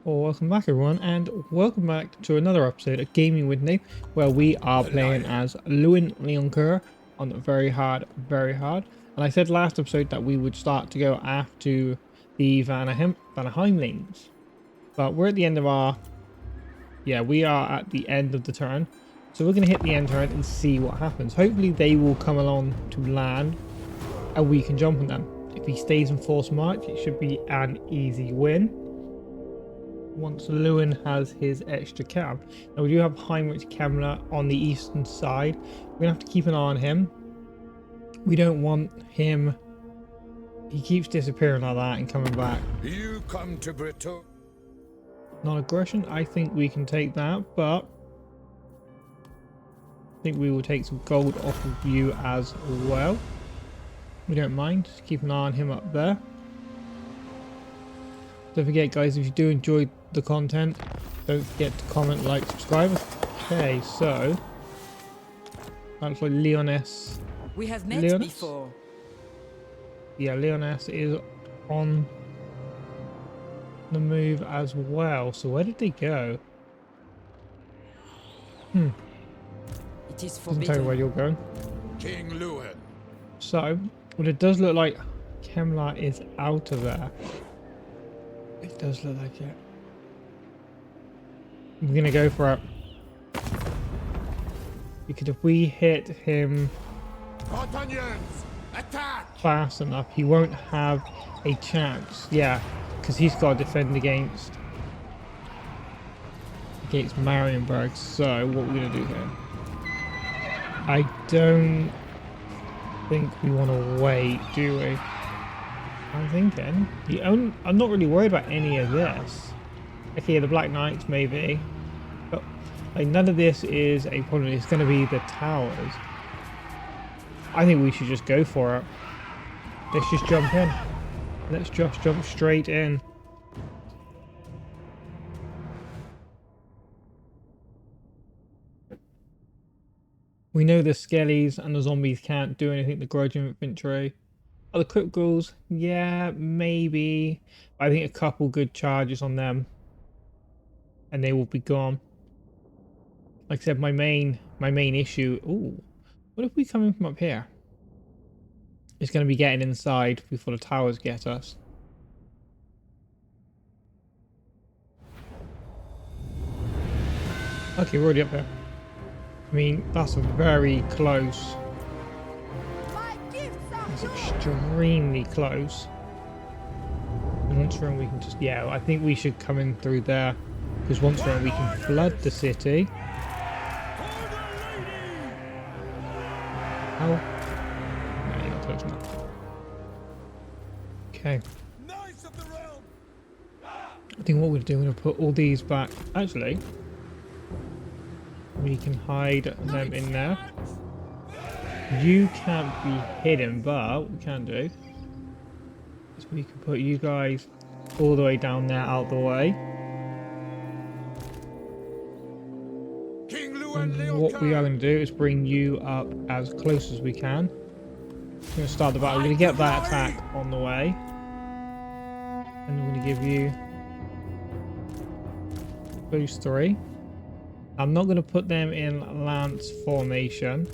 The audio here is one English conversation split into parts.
Or welcome back everyone, and welcome back to another episode of Gaming with Nate, where we are playing as Louen Leoncoeur on very hard. And I said last episode that we would start to go after the Vanaheimlings, but we're at the end of our, we are at the end of the turn, so we're going to hit the end turn and see what happens. Hopefully they will come along to land and we can jump on them. If he stays in force march, it should be an easy win. Once Louen has his extra cam. Now we do have Heinrich Kemmler on the eastern side. We're gonna have to keep an eye on him. We don't want him. He keeps disappearing like that and coming back. You come to Bretonnia. Non-aggression. I think we can take that, but I think we will take some gold off of you as well. We don't mind. Just keep an eye on him up there. Don't forget, guys, if you do enjoy the content, don't forget to comment, like, subscribe. Okay, so that's like Leoness. We have met before. Yeah, Leoness is on the move as well. So where did they go? It is Doesn't tell you where you're going. King Louen. So, well, it does look like Kemmler is out of there. It does look like it. We're gonna go for it. Because if we hit him Bretonnians, attack! fast enough, he won't have a chance. Yeah, because he's got to defend against Marienburg. So what we're gonna do here? I don't think we want to wait, do we? I'm thinking. I'm not really worried about any of this. Okay, the Black Knights maybe, but like, none of this is a problem. It's going to be the towers. I think we should just go for it. Let's just jump in. Let's just jump straight in. We know the skellies and the zombies can't do anything. The grudge infantry. Are the criticals? Yeah, maybe. I think a couple good charges on them and they will be gone. Like I said, my main issue. Ooh, what if we come in from up here? It's going to be getting inside before the towers get us. Okay, we're already up there. I mean, that's very close. It's extremely close. And once we're in, we can just, I think we should come in through there, because once we're in, we can flood the city. How? No, you're not close enough. Okay. I think what we're doing, we're going to put all these back. Actually, we can hide them in there. You can't be hidden, but what we can do is we can put you guys all the way down there, out the way. And what we are going to do is bring you up as close as we can. We're going to start the battle. We're going to get that attack on the way. And we're going to give you those three. I'm not going to put them in lance formation,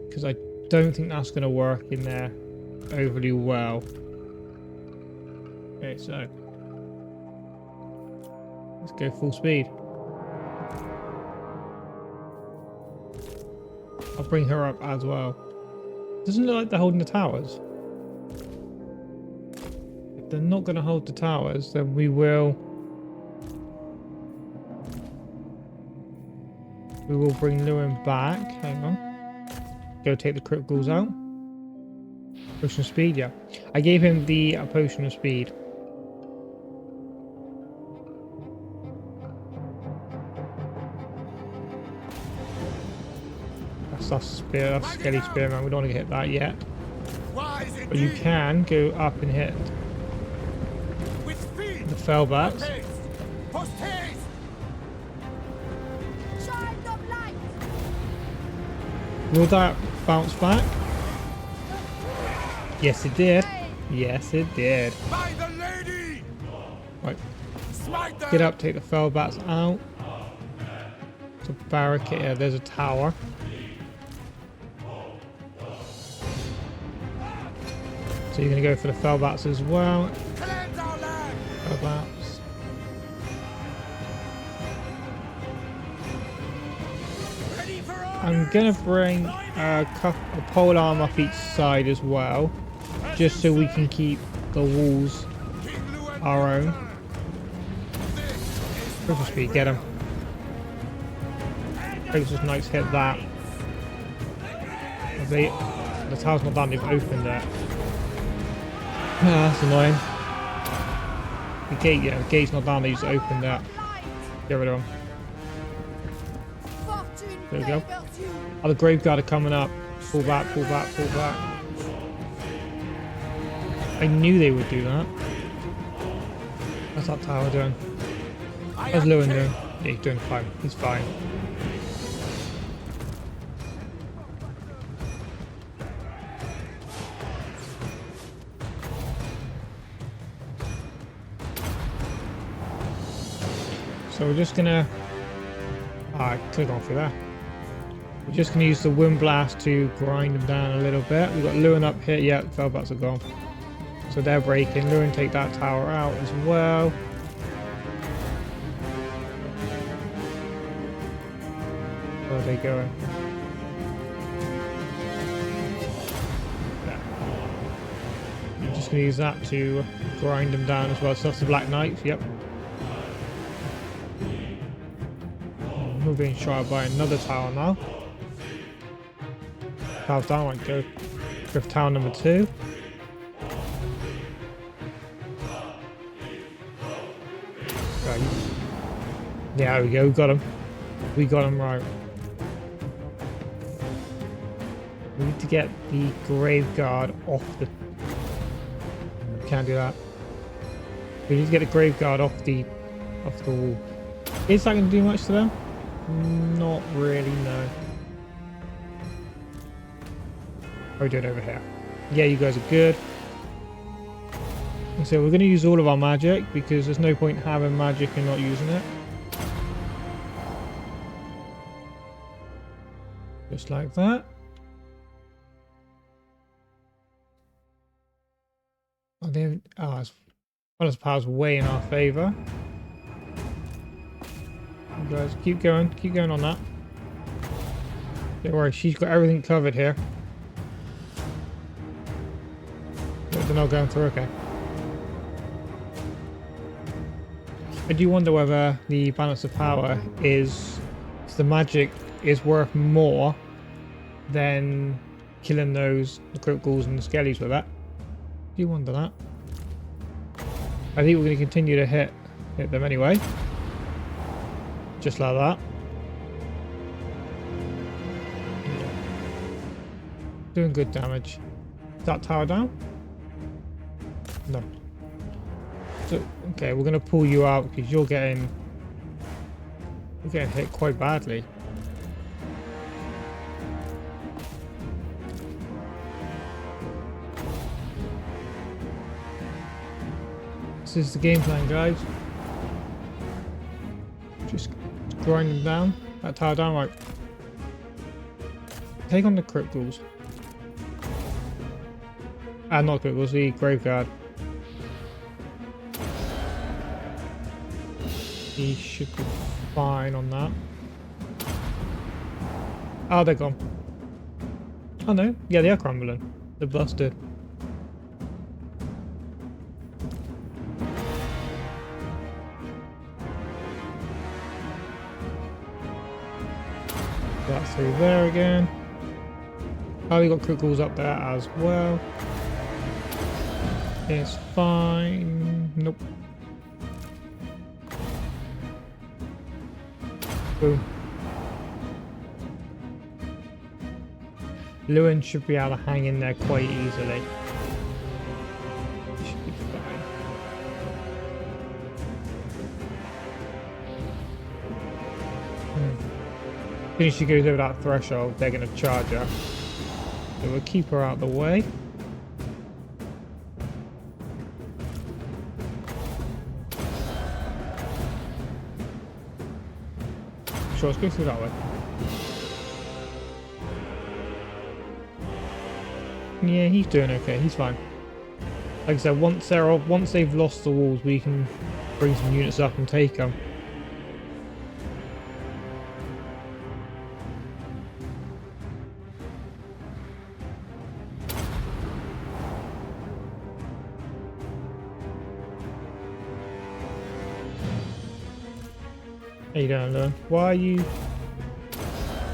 because I don't think that's going to work in there overly well. Okay, so let's go full speed. I'll bring her up as well. Doesn't look like they're holding the towers. If they're not going to hold the towers, then we will bring Louen back. Hang on. Go take the criticals out. Potion of speed, yeah. I gave him the potion of speed. That's spear, that's skelly spear, man. We don't want to hit that yet. But you can go up and hit the fellbacks. Will that bounce back? Yes, it did. Yes, it did. Right. Smite them! Get up, take the fell bats out. There's a barricade here, there's a tower. So you're going to go for the fell bats as well. Cleanse our land! Fell bats. Ready for I'm going to bring a pole arm up each side as well. Just so we can keep the walls King Louen our own. Leoncoeur. Triple speed, get him. Pegasus Knights hit that. The tower's not done, they've opened it. Ah, that's annoying. The gate, yeah, the gate's not down, they just opened it. Get rid of them. There we go. Oh, the Grave Guard are coming up. Pull back, pull back, pull back. I knew they would do that. What's that tower doing? How's Louen doing? Yeah, he's doing fine. He's fine. So we're just gonna click on through there. We're just gonna use the wind blast to grind them down a little bit. We've got Louen up here. Yeah, the Fellbats are gone. So they're breaking. Louen take that tower out as well. Where are they going? There. I'm just gonna use that to grind them down as well. So that's the Black Knights. Yep. We're being shot by another tower now. Tower's down, like go for tower number 2. Right. Yeah, there we go, we got him. We got him right. We need to get the Grave Guard off the... Can't do that. We need to get the Grave Guard off the wall. Is that going to do much to them? Not really, no. What are we doing over here? Yeah, you guys are good. So we're going to use all of our magic because there's no point having magic and not using it. Just like that. Oh, Honest Power's way in our favour. You guys keep going on that. Don't worry, she's got everything covered here. They're not going through, okay. I do wonder whether the balance of power is the magic is worth more than killing those crypt ghouls and the skellies with that. Do you wonder that? I think we're going to continue to hit them anyway. Just like that. Doing good damage. Is that tower down? No. So, okay, we're going to pull you out because you're getting hit quite badly. This is the game plan, guys. Just grind them down. That tower down, right. Take on the crypt ghouls. Not crypt ghouls, the Grave Guard. He should be fine on that. Oh, they're gone. Oh no, yeah, they are crumbling. They're busted. That's through there again. Oh, we got crypt ghouls up there as well. It's fine. Nope. Boom. Louen should be able to hang in there quite easily. Should be fine. As soon as she goes over that threshold, they're going to charge her. So we'll keep her out of the way. Sure, let's go through that way. Yeah, he's doing okay. He's fine. Like I said, once they've lost the walls, we can bring some units up and take them. How you doing, Louen? Why are you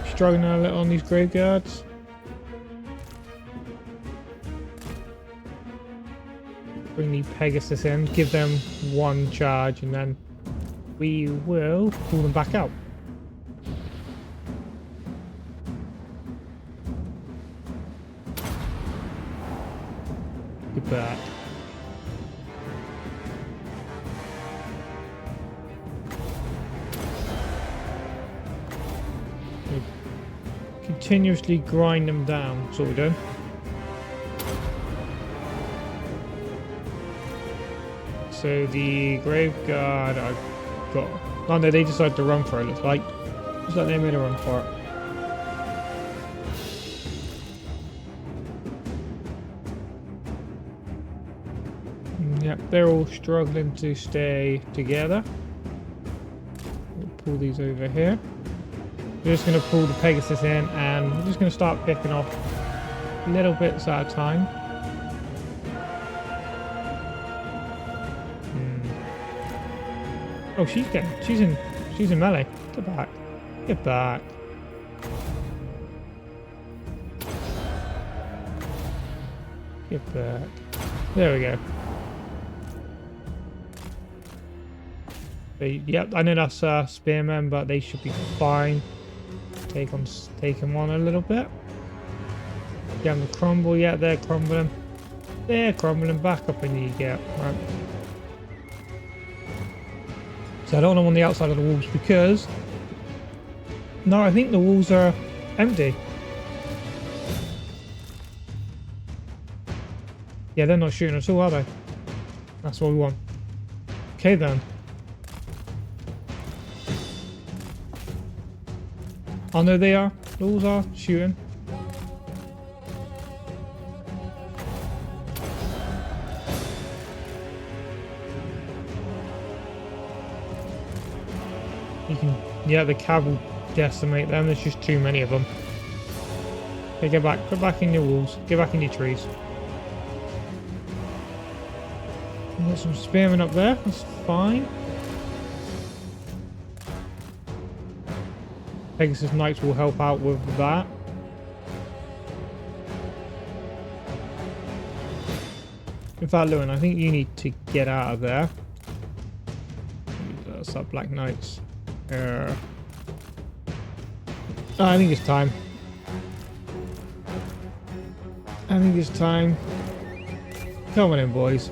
struggling a little on these graveyards? Bring the Pegasus in, give them one charge, and then we will pull them back out. Get back. Continuously grind them down. That's what we're doing. So the grave guard I've got. Oh no, they decided to run for it. Looks like. Looks like they made a run for it. Yep, they're all struggling to stay together. We'll pull these over here. We're just going to pull the Pegasus in, and we're just going to start picking off little bits at a time. Oh, she's in melee. Get back. Get back. Get back. There we go. Yep, I know that's spearmen, but they should be fine. Take them on a little bit. Get them to crumble. Yeah, they're crumbling. They're crumbling. Back up and you get right. So I don't want them on the outside of the walls because... No, I think the walls are empty. Yeah, they're not shooting us all, are they? That's what we want. Okay then. Oh no, they are. The walls are shooting. You can, yeah, the cab will decimate them. There's just too many of them. Okay, get back. Put back in your walls. Get back in your trees. Got some spearmen up there. That's fine. Pegasus Knights will help out with that. In fact, Louen, I think you need to get out of there. That's up Black Knights. I think it's time. I think it's time. Come on in, boys.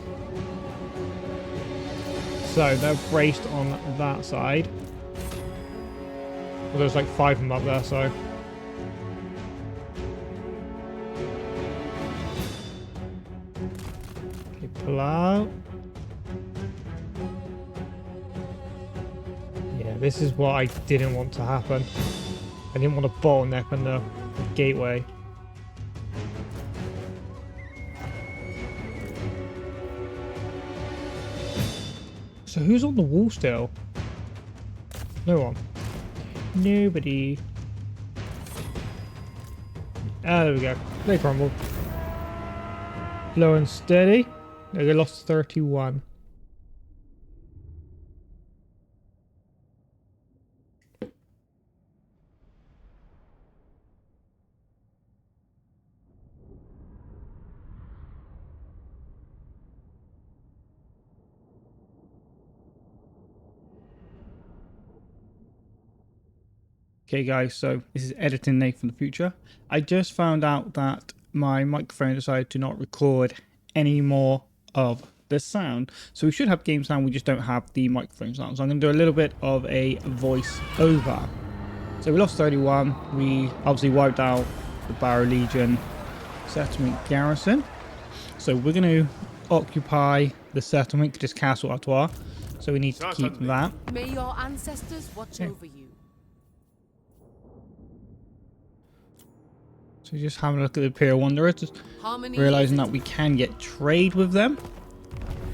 So they're braced on that side. Well, there's like 5 of them up there, so. Okay, pull out. Yeah, this is what I didn't want to happen. I didn't want a bottleneck on the gateway. So who's on the wall still? No one. Nobody. Ah, there we go. They crumble. Low and steady. They lost 31. Okay guys, so this is editing Nate from the future. I just found out that my microphone decided to not record any more of the sound. So we should have game sound, we just don't have the microphone sound. So I'm going to do a little bit of a voice over. So we lost 31. We obviously wiped out the Barrow Legion settlement garrison. So we're going to occupy the settlement, this Castle Artois. So we need to keep that. May your ancestors watch over you. So just having a look at the Imperial Wanderers, just Harmony realizing is that we can get trade with them.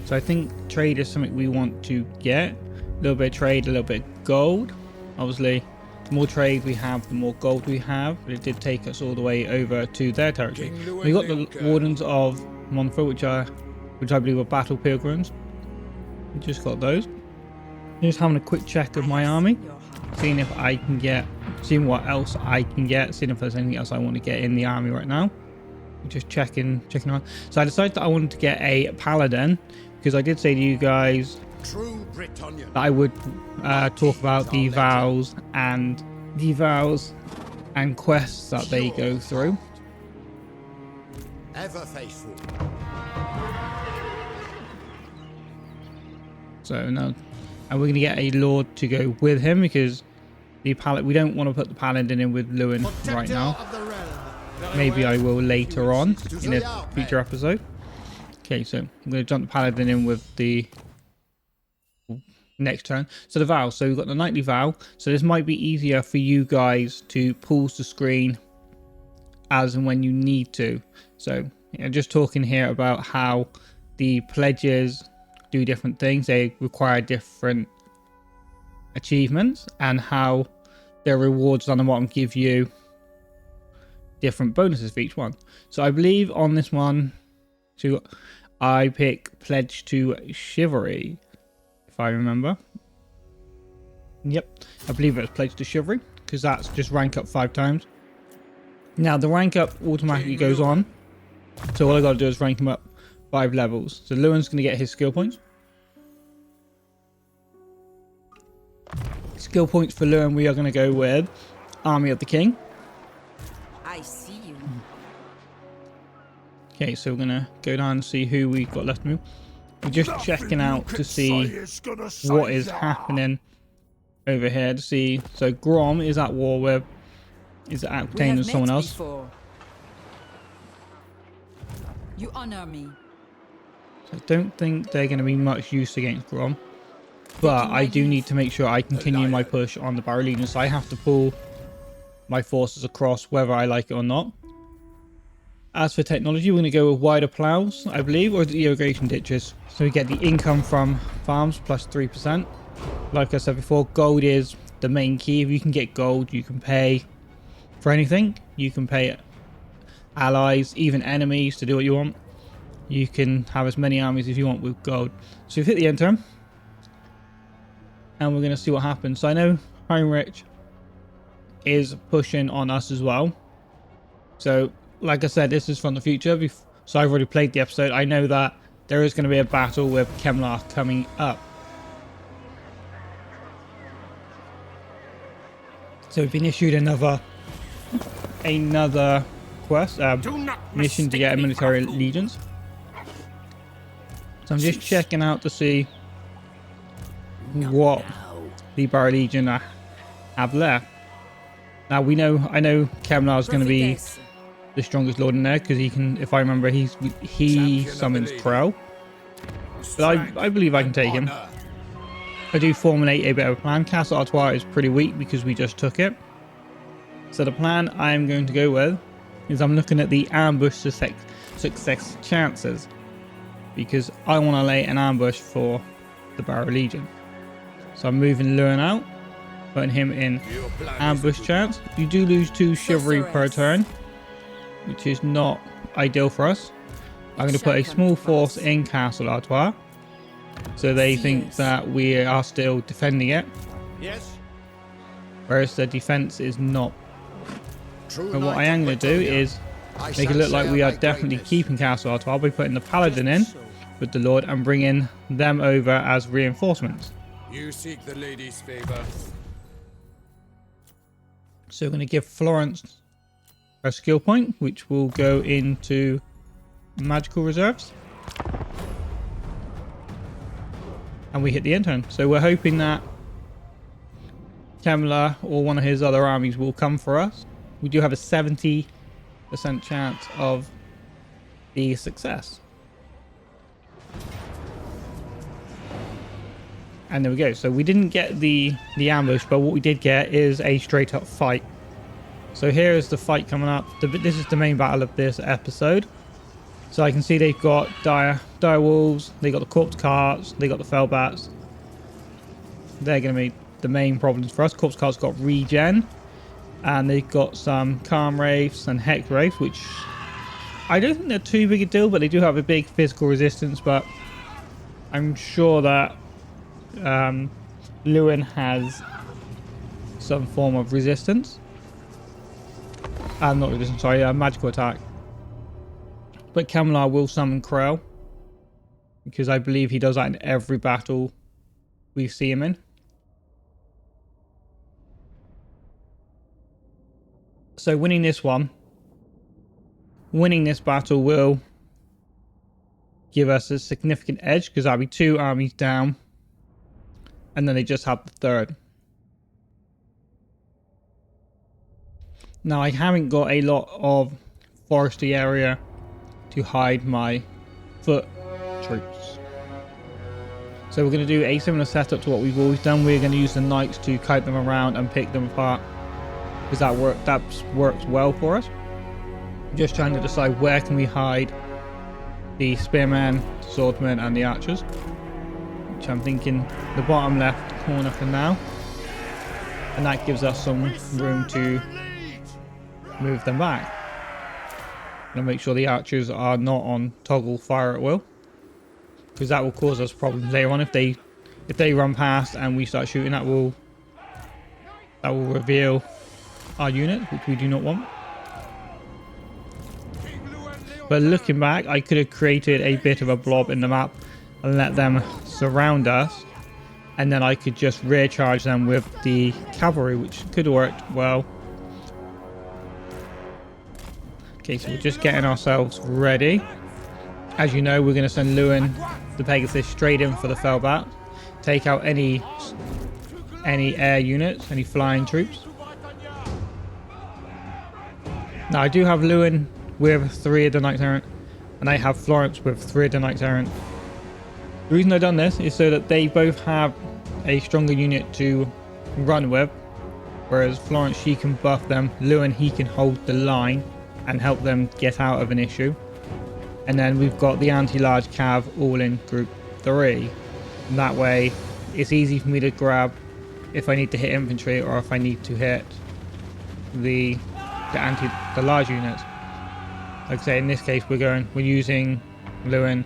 So I think trade is something we want to get. A little bit of trade, a little bit of gold. Obviously, the more trade we have, the more gold we have. But it did take us all the way over to their territory. We got the Wardens of Montfort, which I believe are battle pilgrims. We just got those. Just having a quick check of my army, your heart. seeing if I can get, seeing what else I can get, seeing if there's anything else I want to get in the army right now. Just checking around. So I decided that I wanted to get a paladin because I did say to you guys True Bretonnian. that I would talk about the vows and quests that they go through. Ever faithful. So no, and we're gonna get a lord to go with him because the paladin, we don't want to put the paladin in with Louen right now. Of the realm. Maybe I will later on in a future episode. Okay, so I'm going to jump the paladin in with the next turn. So the vow. So we've got the nightly vow. So this might be easier for you guys to pause the screen as and when you need to. So just talking here about how the pledges do different things. They require different achievements and how their rewards on the bottom give you different bonuses for each one. So I believe on this one, so I pick pledge to chivalry, if I remember. Yep, I believe it's pledge to chivalry because that's just rank up 5 times. Now the rank up automatically goes on, so all I got to do is rank him up 5 levels. So Louen's going to get his skill points. Skill points for Louen, we are going to go with Army of the King. I see you. Okay, so we're gonna go down and see who we've got left to move. We're just checking out to see what is happening over here to see. So Grom is at war with, is it Aquitaine with someone else? Before. You honor me. So I don't think they're gonna be much use against Grom. But I do need to make sure I continue my push on the Barrow Legion, so I have to pull my forces across whether I like it or not. As for technology, we're going to go with wider plows, I believe, or the irrigation ditches. So we get the income from farms plus 3%. Like I said before, gold is the main key. If you can get gold, you can pay for anything. You can pay allies, even enemies, to do what you want. You can have as many armies as you want with gold. So we've hit the end turn. And we're going to see what happens. So I know Heinrich is pushing on us as well. So like I said, this is from the future, so I've already played the episode. I know that there is going to be a battle with Kemlar coming up. So we've been issued another quest, mission to get military legions. So I'm just checking out to see what the Barrow Legion have left. Now I know Kemlar is going to be the strongest lord in there because he can, if I remember, he summons Crow. But I believe I can take him. I do formulate a bit of a plan. Castle Artois is pretty weak because we just took it. So the plan I am going to go with is I'm looking at the ambush success chances because I want to lay an ambush for the Barrow Legion. So I'm moving Louen out, putting him in ambush chance. You do lose 2 chivalry per turn, which is not ideal for us. I'm going to put a small force in Castle Artois, so they think that we are still defending it, Yes. whereas the defense is not. But what I am going to do is make it look like we are definitely keeping Castle Artois by putting the paladin in with the lord and bringing them over as reinforcements. You seek the lady's favor. So we're going to give Florence a skill point, which will go into magical reserves. And we hit the end turn. So we're hoping that Kemlar or one of his other armies will come for us. We do have a 70% chance of the success. And there we go. So we didn't get the ambush, but what we did get is a straight up fight. So here is the fight coming up. This is the main battle of this episode. So I can see they've got dire wolves, they got the corpse carts, they got the fell bats. They're going to be the main problems for us. Corpse carts got regen, and they've got some calm wraiths and hex wraiths, which I don't think they're too big a deal, but they do have a big physical resistance. But I'm sure that Louen has some form of resistance. Not resistance, sorry, magical attack. But Camelot will summon Krell, because I believe he does that in every battle we see him in. So winning this battle will give us a significant edge, because that'll be 2 armies down, and then they just have the 3rd. Now I haven't got a lot of foresty area to hide my foot troops. So we're going to do a similar setup to what we've always done. We're going to use the knights to kite them around and pick them apart, because that works well for us. I'm just trying to decide where can we hide the spearmen, swordsmen and the archers, which I'm thinking the bottom left corner for now, and that gives us some room to move them back and make sure the archers are not on toggle fire at will, because that will cause us problems later on if they run past and we start shooting. That will reveal our units, which we do not want. But looking back, I could have created a bit of a blob in the map and let them surround us, and then I could just rear charge them with the cavalry, which could have worked well. Okay, so we're just getting ourselves ready. As you know, we're going to send Louen the Pegasus straight in for the Fellbat, take out any air units, any flying troops. Now I do have Louen with 3 of the Knights Errant, and I have Florence with 3 of the Knights Errant. The reason I've done this is so that they both have a stronger unit to run with, whereas Florence, she can buff them, Louen, he can hold the line and help them get out of an issue. And then we've got the anti-large cav all in group 3, and that way it's easy for me to grab if I need to hit infantry or if I need to hit the large units. Like I say, in this case we're using Louen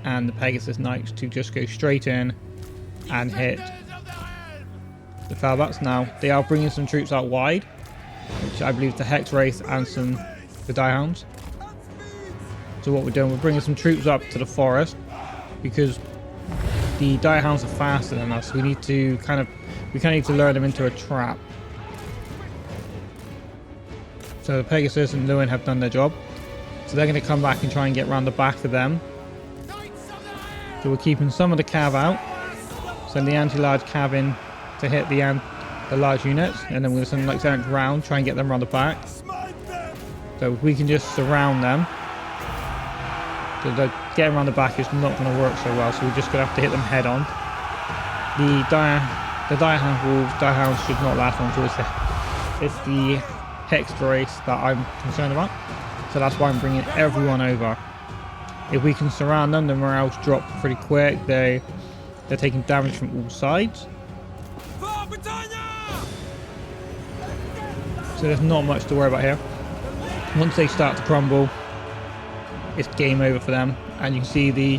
and the Pegasus Knights to just go straight in and hit the Fellbats. Now they are bringing some troops out wide, which I believe the Hex Wraith and the Direhounds. So what we're doing, we're bringing some troops up to the forest, because the Direhounds are faster than us. We need to we need to lure them into a trap. So the Pegasus and Louen have done their job. So they're going to come back and try and get around the back of them. So we're keeping some of the cav out. Send the anti-large cav in to hit the large units. And then we're going to send the Knights Errant round, try and get them around the back. So we can just surround them. So getting around the back is not going to work so well. So we're just going to have to hit them head on. The Direhounds should not last long. So it's the Hex race that I'm concerned about, so that's why I'm bringing everyone over. If we can surround them, the morales drop pretty quick. They're taking damage from all sides, so there's not much to worry about here. Once they start to crumble, it's game over for them. And you can see the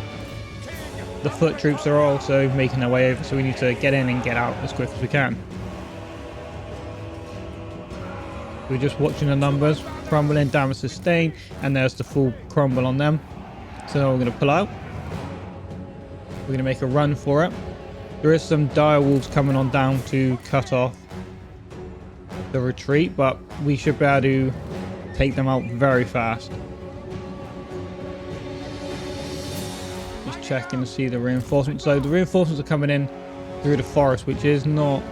foot troops are also making their way over, so we need to get in and get out as quick as we can. We're just watching the numbers crumbling, damage sustained, and there's the full crumble on them. So now we're going to pull out. We're going to make a run for it. There is some dire wolves coming on down to cut off the retreat, but we should be able to take them out very fast. Just checking to see the reinforcements. So the reinforcements are coming in through the forest, which is not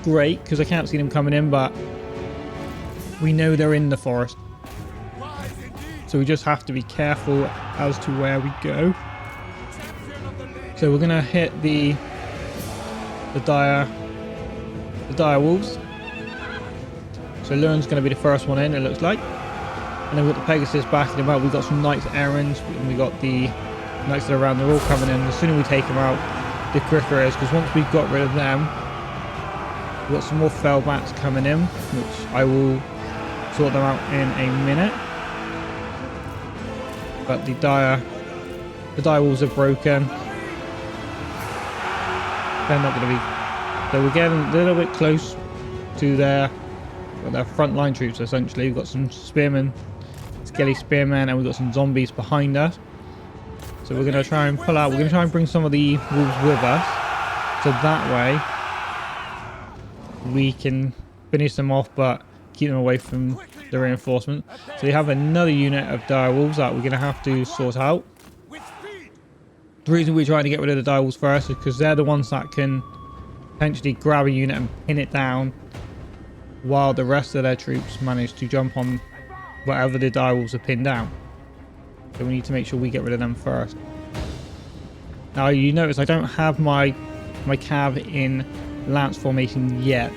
great because I can't see them coming in, but we know they're in the forest, so we just have to be careful as to where we go. So we're gonna hit the dire wolves. So Leuen's going to be the first one in, it looks like. And then we've got the Pegasus backing him out. We've got some Knights Errants, and we've got the Knights that are around. They're all coming in. The sooner we take them out, the quicker it is. Because once we've got rid of them, we've got some more Fellbats coming in, which I will sort them out in a minute. But the dire wolves are broken. They're not going to be... So we're getting a little bit close to their frontline troops, essentially. We've got some spearmen, skelly spearmen, and we've got some zombies behind us. So we're going to try and pull out. We're going to try and bring some of the wolves with us. So that way we can finish them off, but keep them away from the reinforcement. So we have another unit of dire wolves that we're going to have to sort out. The reason we're trying to get rid of the dire wolves first is because they're the ones that can potentially grab a unit and pin it down, while the rest of their troops manage to jump on whatever the dire wolves are pinned down. So we need to make sure we get rid of them first. Now you notice I don't have my cav in lance formation yet.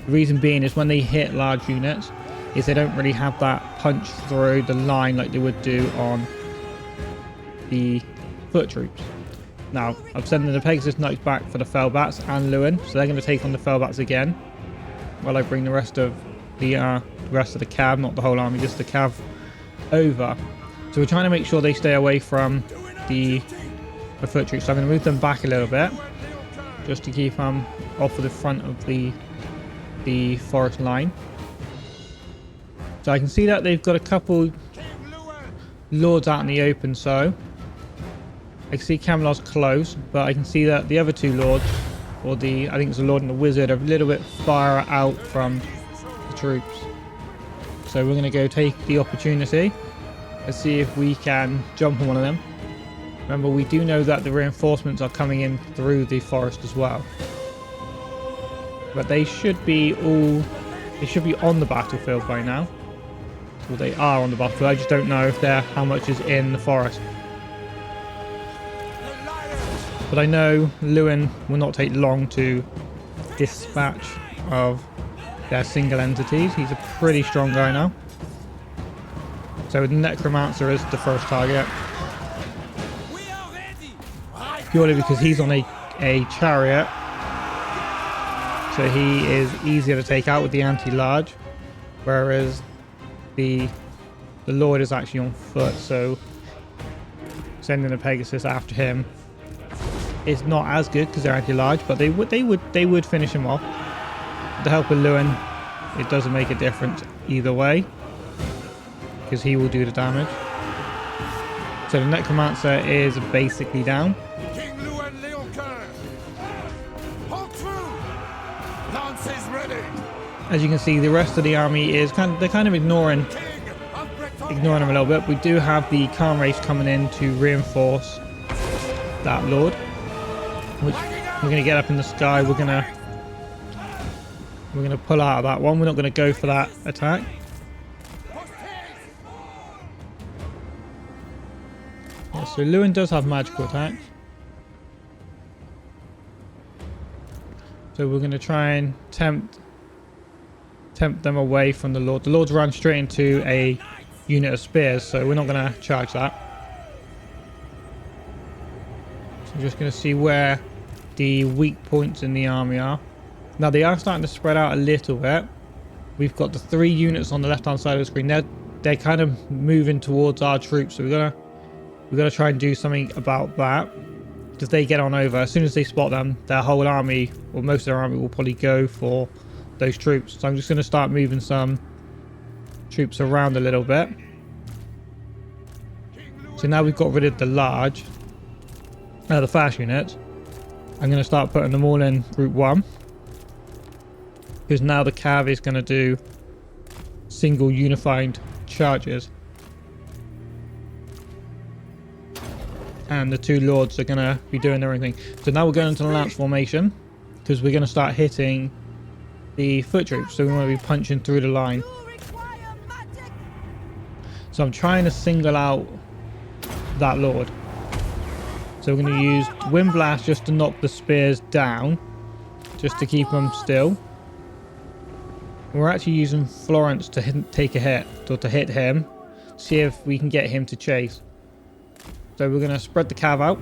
The reason being is when they hit large units, is they don't really have that punch through the line like they would do on the foot troops. Now I'm sending the Pegasus Knights back for the Fellbats and Louen, so they're going to take on the Fellbats again, while I bring the rest of the cav, not the whole army, just the cav, over. So we're trying to make sure they stay away from the foot troops. So I'm going to move them back a little bit, just to keep them off of the front of the forest line. So I can see that they've got a couple lords out in the open. So I can see Camelot's close, but I can see that the other two lords, or I think it's a lord and a wizard, are a little bit far out from the troops. So we're going to go take the opportunity. Let's see if we can jump on one of them. Remember, we do know that the reinforcements are coming in through the forest as well. But they should be on the battlefield by now. Well, they are on the battlefield. I just don't know if how much is in the forest. But I know Louen will not take long to dispatch of their single entities. He's a pretty strong guy now. So the Necromancer is the first target. Purely because he's on a chariot. So he is easier to take out with the anti-large. Whereas the Lord is actually on foot. So sending a Pegasus after him is not as good because they're anti-large, but they would finish him off. With the help of Louen, it doesn't make a difference either way, because he will do the damage. So the Necromancer is basically down. King Louen Leoncoeur. Hold through. Lances ready. As you can see, the rest of the army is kind of ignoring him a little bit. We do have the Khan race coming in to reinforce that lord, which we're going to get up in the sky. We're going to pull out of that one. We're not going to go for that attack. Yeah, so Louen does have magical attacks. So we're going to try and tempt them away from the Lord. The Lord's run straight into a unit of spears, so we're not going to charge that. So I'm just going to see where the weak points in the army are. Now they are starting to spread out a little bit. We've got the 3 units on the left hand side of the screen. They're kind of moving towards our troops, so we've got to try and do something about that. Because they get on over, as soon as they spot them, their whole army, or most of their army, will probably go for those troops. So I'm just going to start moving some troops around a little bit. So now we've got rid of the the fast units. I'm going to start putting them all in group 1. Because now the cav is going to do single unified charges. And the 2 lords are going to be doing their own thing. So now we're going into the lance formation, because we're going to start hitting the foot troops. So we want to be punching through the line. So I'm trying to single out that lord. So we're going to use Wind Blast just to knock the spears down, just to keep them still. We're actually using Florence to take a hit, or to hit him, see if we can get him to chase. So we're going to spread the cav out,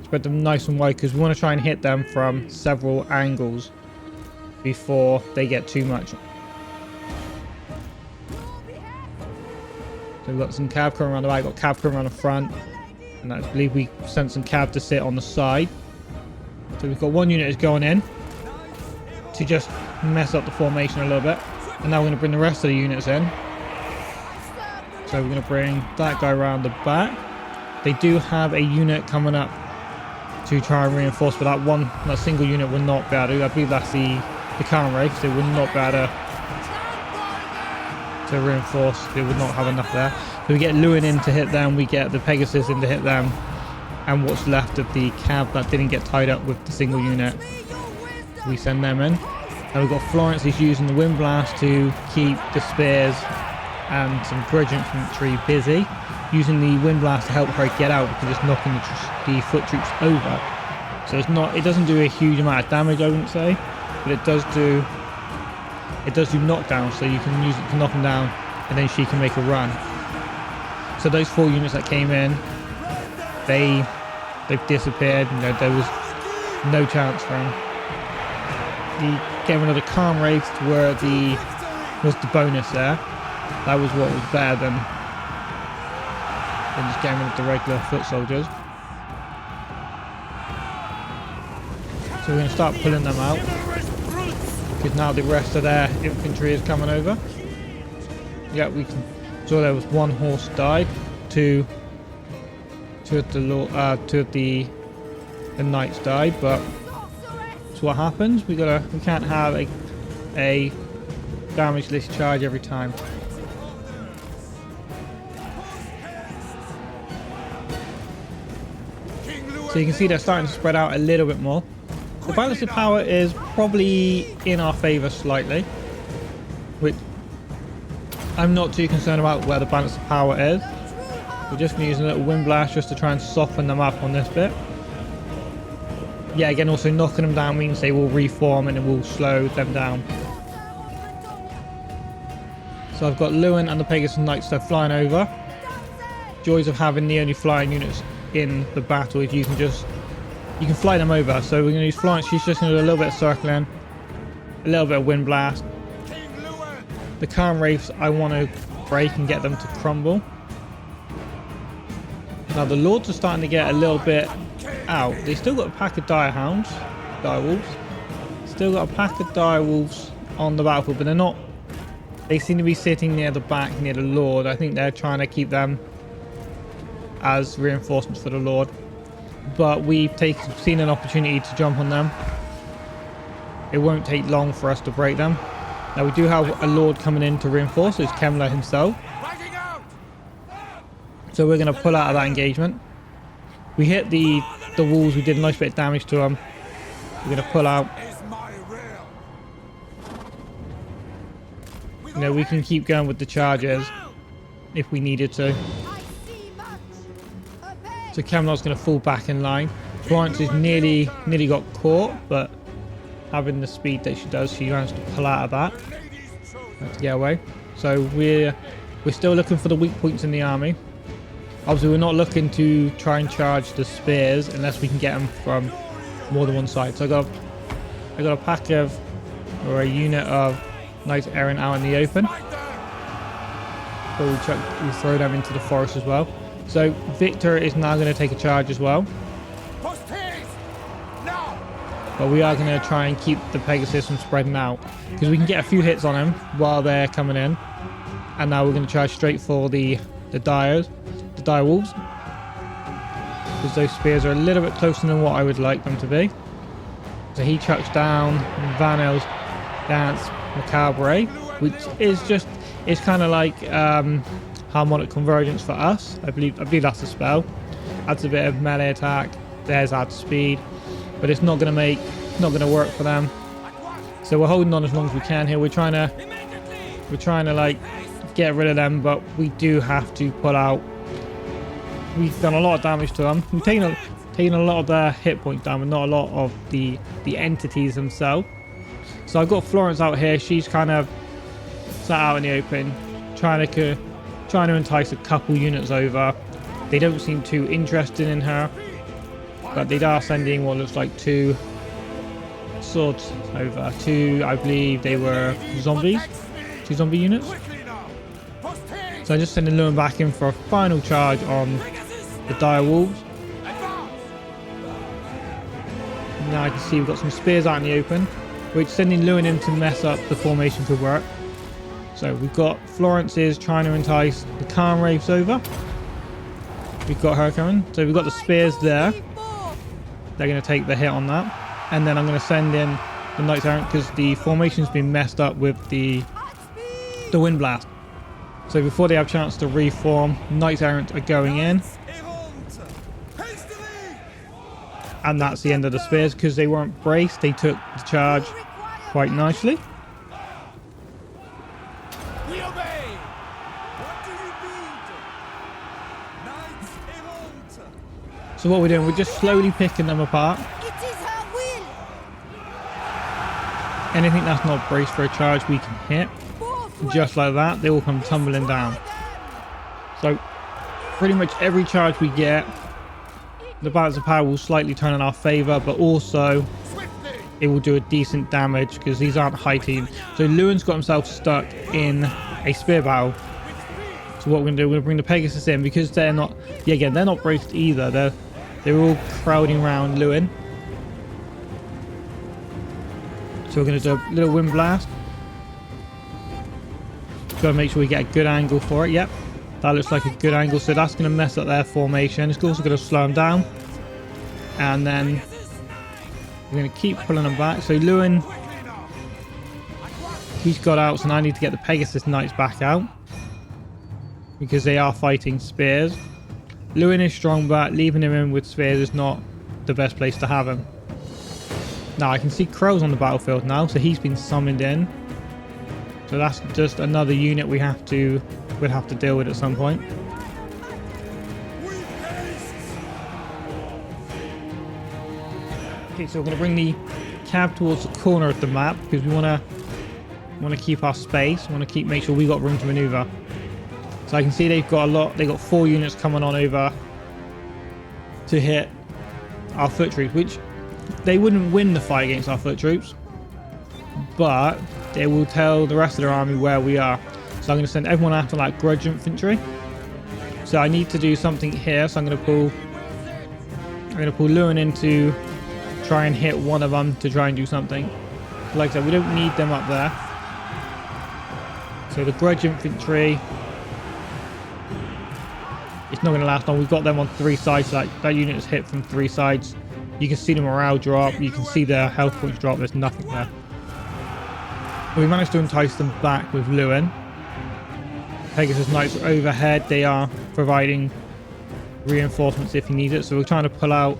spread them nice and wide, because we want to try and hit them from several angles before they get too much. So we've got some cav coming around the back, got cav coming around the front, and I believe we sent some cav to sit on the side. So we've got one unit is going in to just mess up the formation a little bit, and now we're going to bring the rest of the units in. So we're going to bring that guy around the back. They do have a unit coming up to try and reinforce, but that single unit will not be able to. I believe that's the cavalry, so they will not be able to reinforce. They would not have enough there. So we get Louen in to hit them, we get the Pegasus in to hit them, and what's left of the cav that didn't get tied up with the single unit, we send them in. And we've got Florence is using the wind blast to keep the spears and some bridge infantry busy, using the wind blast to help her get out because it's knocking the foot troops over. So it doesn't do a huge amount of damage, I wouldn't say, but it does do knockdown, so you can use it to knock them down, and then she can make a run. So those 4 units that came in, they've disappeared. There was no chance for them. The getting rid of the calm wraiths was the bonus there. That was what was better than just getting rid of the regular foot soldiers. So we're going to start pulling them out, because now the rest of their infantry is coming over. Yeah, we can. So there was 1 horse died, two of the knights died, but that's what happens. We can't have a damage list charge every time. So you can see they're starting to spread out a little bit more. The balance of power is probably in our favour slightly, which I'm not too concerned about where the balance of power is. We're just going to use a little wind blast just to try and soften them up on this bit. Yeah, again, also knocking them down means they will reform and it will slow them down. So I've got Louen and the Pegasus Knights, they're flying over. Joys of having the only flying units in the battle is you can fly them over. So we're going to use Florence. She's just going to do a little bit of circling, a little bit of wind blast. The calm wraiths I want to break and get them to crumble. Now the lords are starting to get a little bit out. They still got a pack of dire wolves. Still got a pack of dire wolves on the battlefield, but they're not. They seem to be sitting near the back, near the lord. I think they're trying to keep them as reinforcements for the lord. But we've seen an opportunity to jump on them. It won't take long for us to break them. Now we do have a lord coming in to reinforce. It's Kemmler himself. So we're going to pull out of that engagement. We hit the walls. We did a nice bit of damage to them. We're going to pull out. We can keep going with the charges if we needed to. So Kemmler's going to fall back in line. Florence is nearly got caught, but having the speed that she does, she managed to pull out of that to get away. So we're still looking for the weak points in the army. Obviously, we're not looking to try and charge the spears unless we can get them from more than one side. So I got a pack of, or a unit of knights errant out in the open. So we throw them into the forest as well. So Victor is now going to take a charge as well. But we are going to try and keep the Pegasus from spreading out, because we can get a few hits on him while they're coming in. And now we're going to charge straight for the dire wolves, because those spears are a little bit closer than what I would like them to be. So he chucks down Vanel's Dance Macabre, which is kind of like harmonic convergence for us. I believe that's the spell. Adds a bit of melee attack. Theirs adds speed, but it's not going to work for them. So we're holding on as long as we can here. We're trying to like get rid of them, but we do have to pull out. We've done a lot of damage to them. We've taken a lot of their hit points down, but not a lot of the entities themselves. So I've got Florence out here. She's kind of sat out in the open, trying to entice a couple units over. They don't seem too interested in her, but they are sending what looks like 2 swords over. 2, I believe they were zombies, 2 zombie units. So I'm just sending Louen back in for a final charge on the dire wolves. Now I can see we've got some spears out in the open, which sending Louen in to mess up the formation could work. So we've got Florence's trying to entice the Khan Wraiths over. We've got her coming. So we've got the spears there. They're going to take the hit on that. And then I'm going to send in the Knights Errant because the formation's been messed up with the Wind Blast. So before they have a chance to reform, Knights Errant are going in. And that's the end of the spears because they weren't braced. They took the charge quite nicely. We obey. What do you need? Knights Errant. So what we're doing, we're just slowly picking them apart. It is her will. Anything that's not braced for a charge, we can hit. Just like that, they all come tumbling down. So pretty much every charge we get, the balance of power will slightly turn in our favor, but also it will do a decent damage because these aren't high team. So Louen's got himself stuck in a spear battle. So what we're going to do, we're going to bring the Pegasus in because they're not, yeah, again, they're not braced either. They're all crowding around Louen. So we're going to do a little wind blast. Got to make sure we get a good angle for it. Yep, that looks like a good angle. So that's going to mess up their formation. It's also going to slow them down. And then we're going to keep pulling them back. So Louen, he's got out. So now I need to get the Pegasus Knights back out because they are fighting spears. Louen is strong, but leaving him in with spears is not the best place to have him. Now I can see crows on the battlefield now, so he's been summoned in. So that's just another unit we'll have to deal with at some point. Okay, so we're going to bring the cab towards the corner of the map because we want to keep our space. We want to make sure we got room to maneuver. So I can see they've got 4 units coming on over to hit our foot troops, which they wouldn't win the fight against our foot troops, but they will tell the rest of their army where we are. So I'm going to send everyone after like grudge infantry. So I need to do something here. So I'm going to pull Louen in to try and hit one of them to try and do something. Like I said, we don't need them up there. So the grudge infantry, it's not going to last long. We've got them on 3 sides. So that unit is hit from 3 sides. You can see the morale drop. You can see their health points drop. There's nothing there. We managed to entice them back with Louen. Pegasus Knights are overhead. They are providing reinforcements if you need it. So we're trying to pull out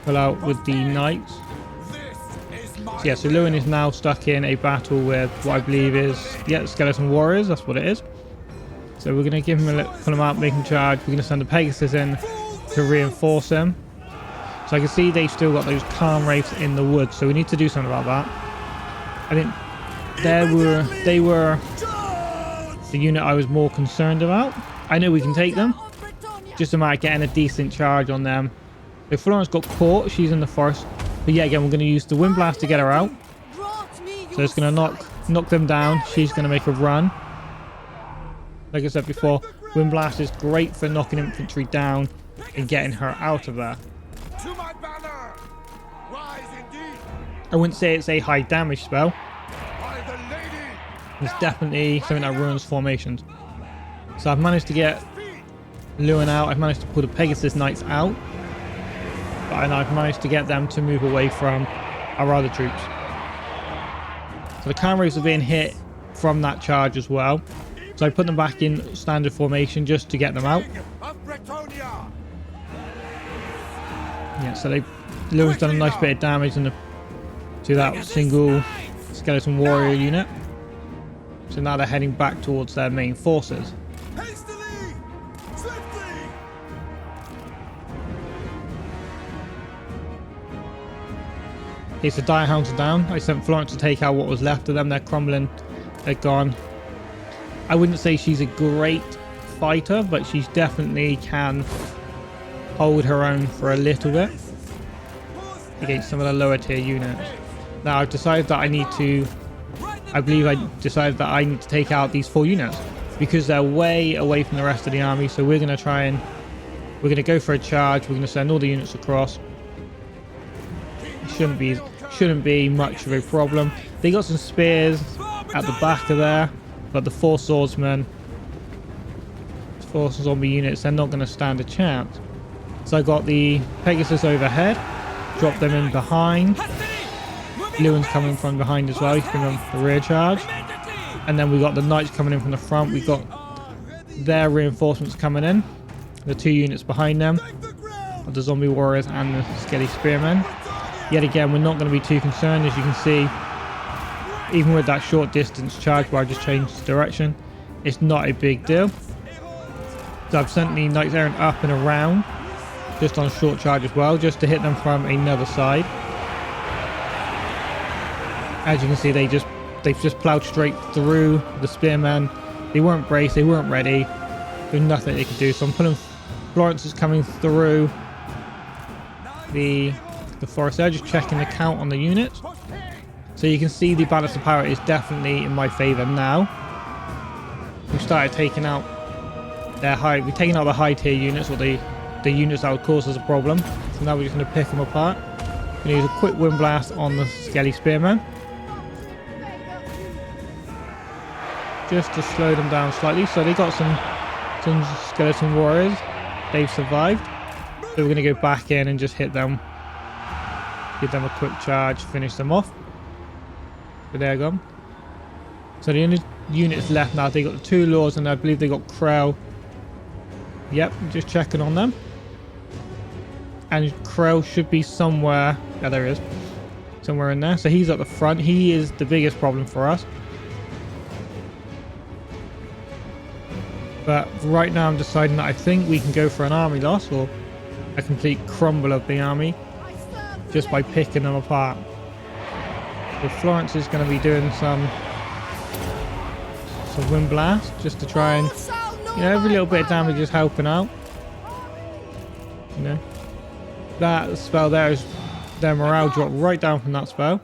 with the Knights. So yeah, so Louen is now stuck in a battle with what I believe is, yeah, Skeleton Warriors. That's what it is. So we're going to give him pull him out, make him charge. We're going to send the Pegasus in to reinforce him. So I can see they've still got those Khan Wraiths in the woods, so we need to do something about that. I think they were the unit I was more concerned about. I know we can take them, just a matter of getting a decent charge on them. So Florence got caught, she's in the forest. But yeah, again, we're going to use the Wind Blast to get her out. So it's going to knock them down. She's going to make a run. Like I said before, Wind Blast is great for knocking infantry down and getting her out of there. To my banner! Rise indeed! I wouldn't say it's a high damage spell. By the lady! It's definitely something that ruins formations. So I've managed to get Louen out. I've managed to pull the Pegasus Knights out. And I've managed to get them to move away from our other troops. So the Khan Wraiths are being hit from that charge as well. So I put them back in standard formation just to get them out. Of Bretonnia! Yeah, so Louen's done a nice bit of damage to that single Skeleton Warrior unit. So now they're heading back towards their main forces. Hastily! Swiftly! Okay, so dire hounds are down. I sent Florence to take out what was left of them. They're crumbling. They're gone. I wouldn't say she's a great fighter, but she definitely can hold her own for a little bit against some of the lower tier units. Now I've decided that I believe I decided that I need to take out these 4 units because they're way away from the rest of the army. So we're going to go for a charge. We're going to send all the units across. It shouldn't be much of a problem. They got some spears at the back of there, but the 4 swordsmen, 4 zombie units, they're not going to stand a chance. So I got the Pegasus overhead, drop them in behind. Lewin's coming from behind as well. He's bringing the rear charge, and then we got the knights coming in from the front. We got their reinforcements coming in, the 2 units behind them, the zombie warriors and the skelly spearmen. Yet again, we're not going to be too concerned. As you can see, even with that short distance charge where I just changed direction, it's not a big deal. So I've sent the knights errant up and around just on a short charge as well, just to hit them from another side. As you can see, they've just plowed straight through the spearmen. They weren't braced, they weren't ready. There's nothing they could do. So I'm putting Florence is coming through the forest there, just checking the count on the units. So you can see the balance of power is definitely in my favor now. We've started taking out we've taken out the high tier units, or the units that would cause us a problem. So now we're just going to pick them apart. We're going to use a quick wind blast on the skelly spearmen, just to slow them down slightly. So they got some skeleton warriors. They've survived. So we're going to go back in and just hit them. Give them a quick charge, finish them off. But they're gone. So the only units left now, they got the 2 lords, and I believe they got Krell. Yep, just checking on them. And Krell should be somewhere. Yeah, there he is. Somewhere in there. So he's at the front. He is the biggest problem for us. But right now I'm deciding that I think we can go for an army loss, or a complete crumble of the army, just by picking them apart. So Florence is going to be doing some wind blast, just to try and, every little bit of damage is helping out. That spell there is, their morale dropped right down from that spell.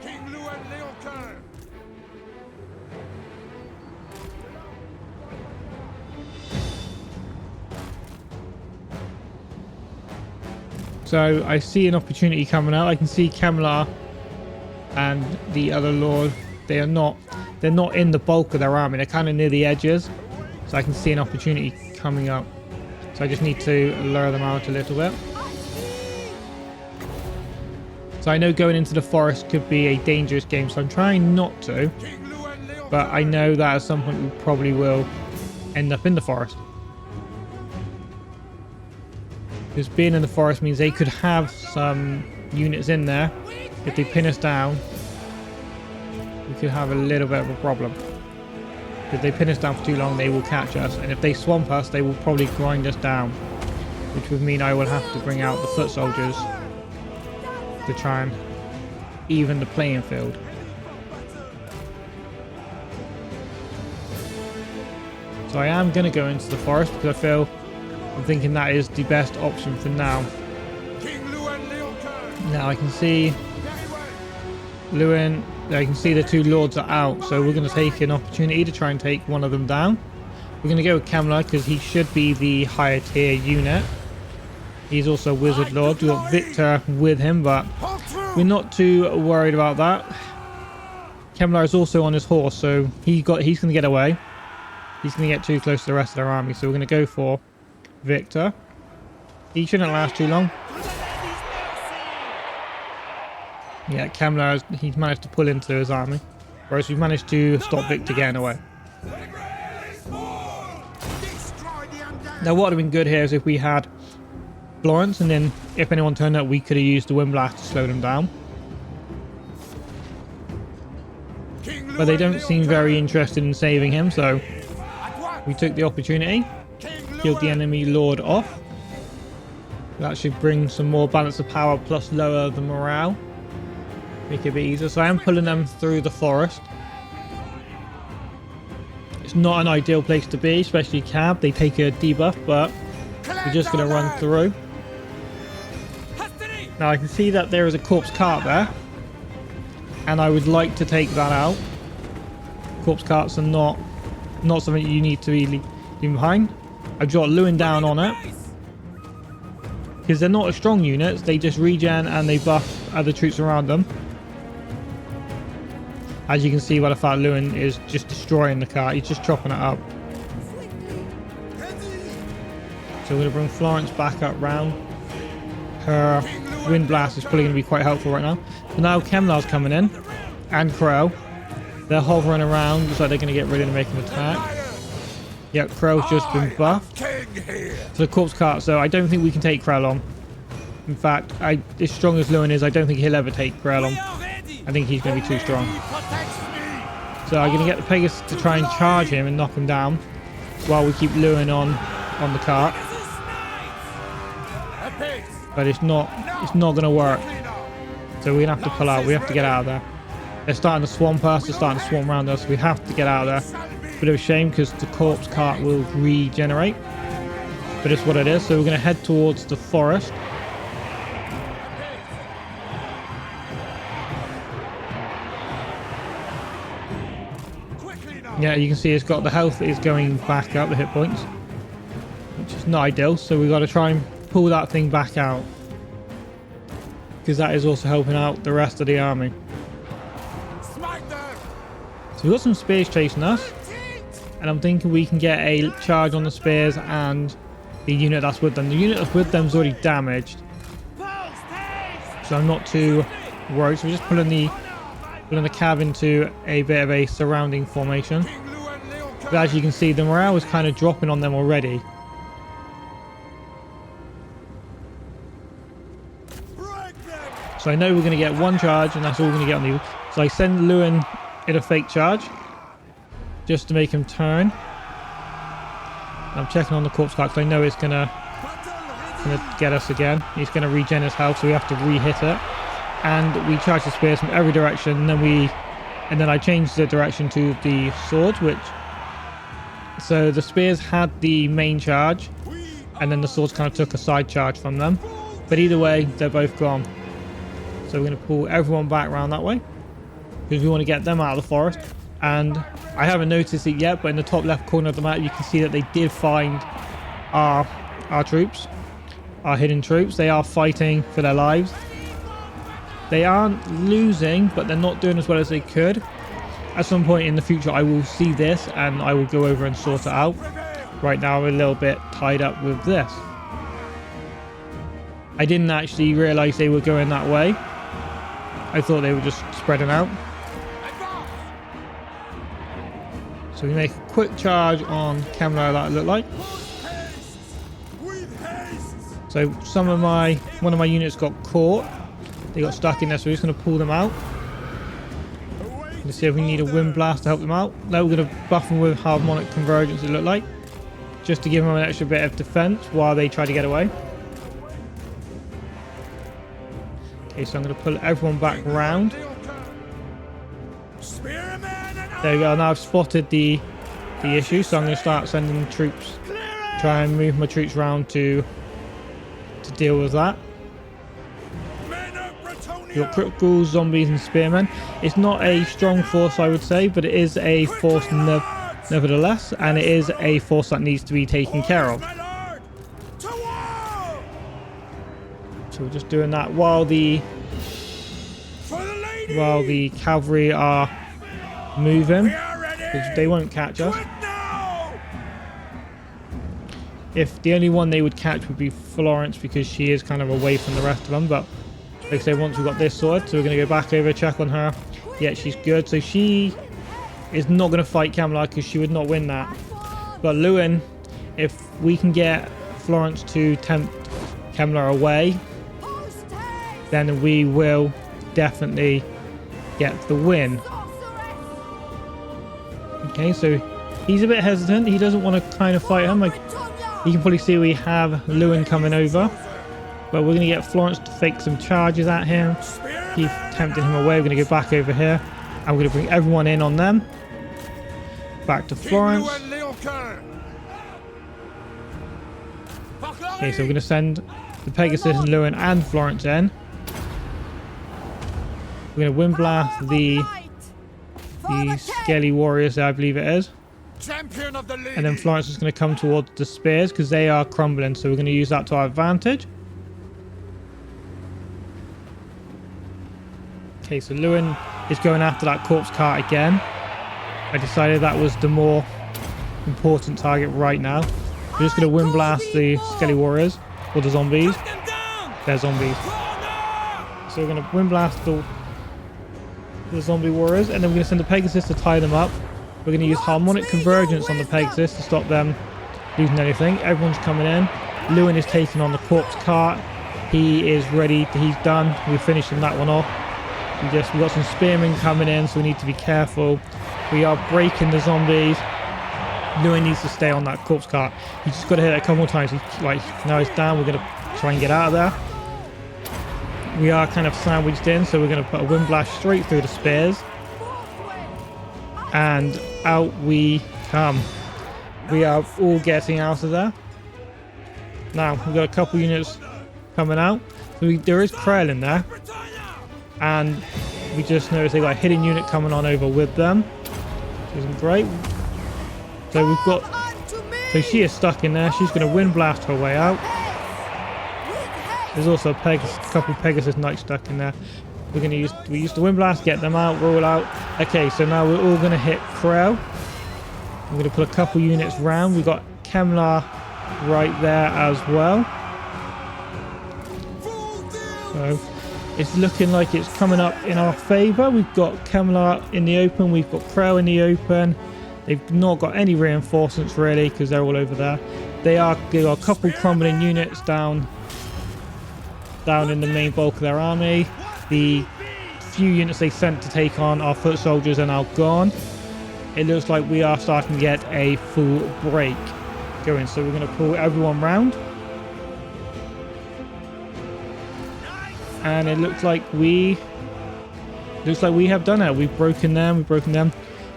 King Louen Leoncoeur. So I see an opportunity coming out. I can see Kemlar and the other lord. They're not in the bulk of their army. They're kind of near the edges. So I can see an opportunity coming up. So I just need to lure them out a little bit. So I know going into the forest could be a dangerous game, so I'm trying not to. But I know that at some point we probably will end up in the forest. Because being in the forest means they could have some units in there. If they pin us down, we could have a little bit of a problem. If they pin us down for too long, they will catch us. And if they swamp us, they will probably grind us down. Which would mean I will have to bring out the foot soldiers to try and even the playing field. So I am going to go into the forest because I'm thinking that is the best option for now. Now I can see Louen, I can see the 2 lords are out, so we're going to take an opportunity to try and take one of them down. We're going to go with Kemlar because he should be the higher tier unit. He's also a wizard lord. We've got Victor with him, but we're not too worried about that. Kemlar is also on his horse, so he's going to get away. He's going to get too close to the rest of their army, so we're going to go for Victor. He shouldn't last too long. Yeah, Kemlar, he's managed to pull into his army, whereas we've managed to stop Victor getting away. Now what would have been good here is if we had Florence, and then if anyone turned up, we could have used the wind blast to slow them down. But they don't seem very interested in saving him, so we took the opportunity, killed the enemy lord off. That should bring some more balance of power plus lower the morale. make it a bit easier. So I am pulling them through the forest. It's not an ideal place to be, especially cab. They take a debuff, but we're just going to run through. Now I can see that there is a corpse cart there, and I would like to take that out. Corpse carts are not something you need to be leaving behind. I've got Louen down on it because they're not as strong units. They just regen and they buff other troops around them. As you can see by the fact Louen is just destroying the cart. He's just chopping it up. So we're going to bring Florence back up round. Her wind blast is probably going to be quite helpful right now. But now Kemlar's coming in, and Crow. They're hovering around. Looks like they're going to get ready to make an attack. Yep, Crow's just been buffed. So the corpse cart, so I don't think we can take Crow on. In fact, as strong as Louen is, I don't think he'll ever take Crow on. I think he's going to be too strong. So I'm going to get the Pegasus to try and charge him and knock him down while we keep Louen on the cart. But it's not going to work. So we're going to have to pull out. We have to get out of there. They're starting to swamp us. They're starting to swarm around us. We have to get out of there. Bit of a shame because the corpse cart will regenerate. But it's what it is. So we're going to head towards the forest. Yeah, you can see it's got the health is going back up, the hit points, which is not ideal. So we've got to try and pull that thing back out, because that is also helping out the rest of the army. So we've got some spears chasing us, and I'm thinking we can get a charge on the spears and the unit that's with them. The unit that's with them is already damaged, so I'm not too worried. So we're just pulling the cab into a bit of a surrounding formation. But as you can see, the morale is kind of dropping on them already. So I know we're going to get one charge, and that's all we're going to get on the... So I send Louen in a fake charge just to make him turn. I'm checking on the corpse cart because I know it's going to get us again. He's going to regen his health, so we have to re-hit it. And we charge the spears from every direction, and then I changed the direction to the swords, so the spears had the main charge, and then the swords kind of took a side charge from them. But either way, they're both gone. So we're going to pull everyone back around that way, because we want to get them out of the forest. And I haven't noticed it yet, but in the top left corner of the map, you can see that they did find our troops, our hidden troops. They are fighting for their lives. They aren't losing, but they're not doing as well as they could. At some point in the future, I will see this and I will go over and sort it out. Right now, I'm a little bit tied up with this. I didn't actually realize they were going that way. I thought they were just spreading out. So we make a quick charge on Kemlar, that looked like. So one of my units got caught. They got stuck in there, so we're just going to pull them out. Let's see if we need a wind blast to help them out. Now we're going to buff them with harmonic convergence, it looked like, just to give them an extra bit of defense while they try to get away. Okay, so I'm going to pull everyone back around. There we go. Now I've spotted the issue, so I'm going to start sending troops, try and move my troops around to deal with that. You've got critical zombies and spearmen. It's not a strong force, I would say, but it is a force nevertheless, and it is a force that needs to be taken care of. So we're just doing that while the cavalry are moving, because they won't catch us. If the only one they would catch would be Florence, because she is kind of away from the rest of them, but like I say, once we've got this sorted, so we're going to go back over, check on her. Yeah, she's good. So she is not going to fight Kemlar because she would not win that. But Louen, if we can get Florence to tempt Kemlar away, then we will definitely get the win. Okay, so he's a bit hesitant. He doesn't want to kind of fight him. Like, you can probably see we have Louen coming over. But we're going to get Florence to fake some charges at him. Keep tempting him away. We're going to go back over here. And we're going to bring everyone in on them. Back to Florence. Louen Leoncoeur. Okay, so we're going to send the Pegasus and Louen and Florence in. We're going to wind blast the Skelly Warriors there, I believe it is. Champion of the league. And then Florence is going to come towards the spears because they are crumbling. So we're going to use that to our advantage. Okay, so Louen is going after that corpse cart again. I decided that was the more important target right now. We're just going to wind blast the Skelly Warriors or the zombies. They're zombies. So we're going to wind blast the zombie warriors, and then we're going to send the Pegasus to tie them up. We're going to use harmonic convergence on the Pegasus to stop them losing anything. Everyone's coming in. Louen is taking on the corpse cart. He is ready. He's done. We're finishing that one off. We've got some spearmen coming in, so we need to be careful. We are breaking the zombies. Louen needs to stay on that corpse cart. He's just got to hit it a couple more times. Now he's down. We're going to try and get out of there. We are kind of sandwiched in, so we're going to put a wind blast straight through the spears. And out we come. We are all getting out of there. Now, we've got a couple units coming out. So there is Krell in there. And we just noticed they got a hidden unit coming on over with them. Which isn't great. So we've got... So she is stuck in there. She's going to wind blast her way out. There's also a couple Pegasus Knights stuck in there. We use the wind blast, get them out, roll out. Okay, so now we're all going to hit Krell. I'm going to put a couple units round. We've got Kemlar right there as well. So it's looking like it's coming up in our favour. We've got Kemlar in the open. We've got Krell in the open. They've not got any reinforcements really because they're all over there. They got a couple crumbling units down in the main bulk of their army. The few units they sent to take on our foot soldiers are now gone. It looks like we are starting to get a full break going, so we're going to pull everyone round. And it looks like we have done it. We've broken them.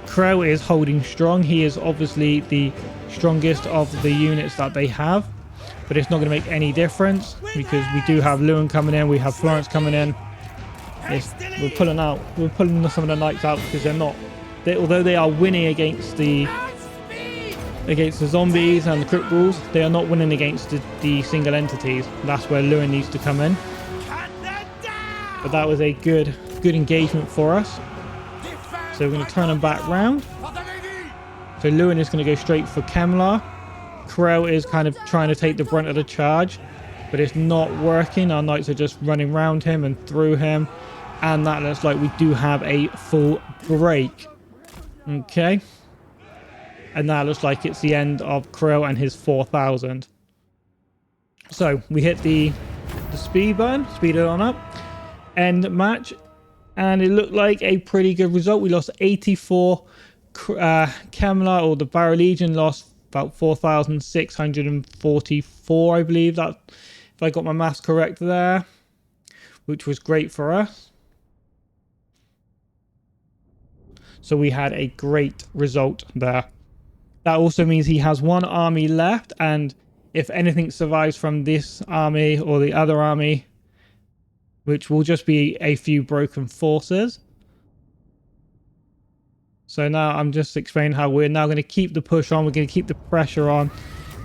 Krell is holding strong. He is obviously the strongest of the units that they have. But it's not going to make any difference because we do have Louen coming in. We have Florence coming in. We're pulling some of the knights out because they're not. Although they are winning against the zombies and the crypt ghouls, they are not winning against the single entities. That's where Louen needs to come in. But that was a good engagement for us. So we're going to turn them back round. So Louen is going to go straight for Kemlar. Krell is kind of trying to take the brunt of the charge, but it's not working. Our knights are just running around him and through him, and that looks like we do have a full break. Okay, and that looks like it's the end of Krell and his 4,000. So we hit the speed button, speed it on up, end match, and it looked like a pretty good result. We lost 84. Kemlar, or the Barrow Legion, lost about 4,644, I believe, that if I got my maths correct there, which was great for us. So we had a great result there. That also means he has one army left, and if anything survives from this army or the other army, which will just be a few broken forces. So now I'm just explaining how we're now going to keep the push on. We're going to keep the pressure on,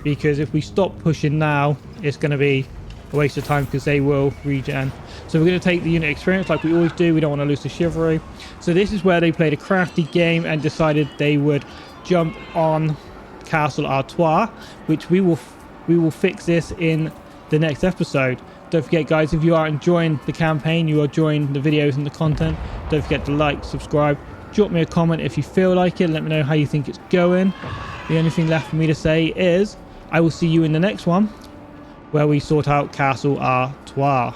because if we stop pushing now, it's going to be a waste of time because they will regen. So we're going to take the unit experience like we always do. We don't want to lose the chivalry. So this is where they played a crafty game and decided they would jump on Castle Artois, which we will fix this in the next episode. Don't forget, guys, if you are enjoying the campaign, you are enjoying the videos and the content, don't forget to like, subscribe. Drop me a comment if you feel like it. Let me know how you think it's going. The only thing left for me to say is I will see you in the next one, where we sort out Castle Artois.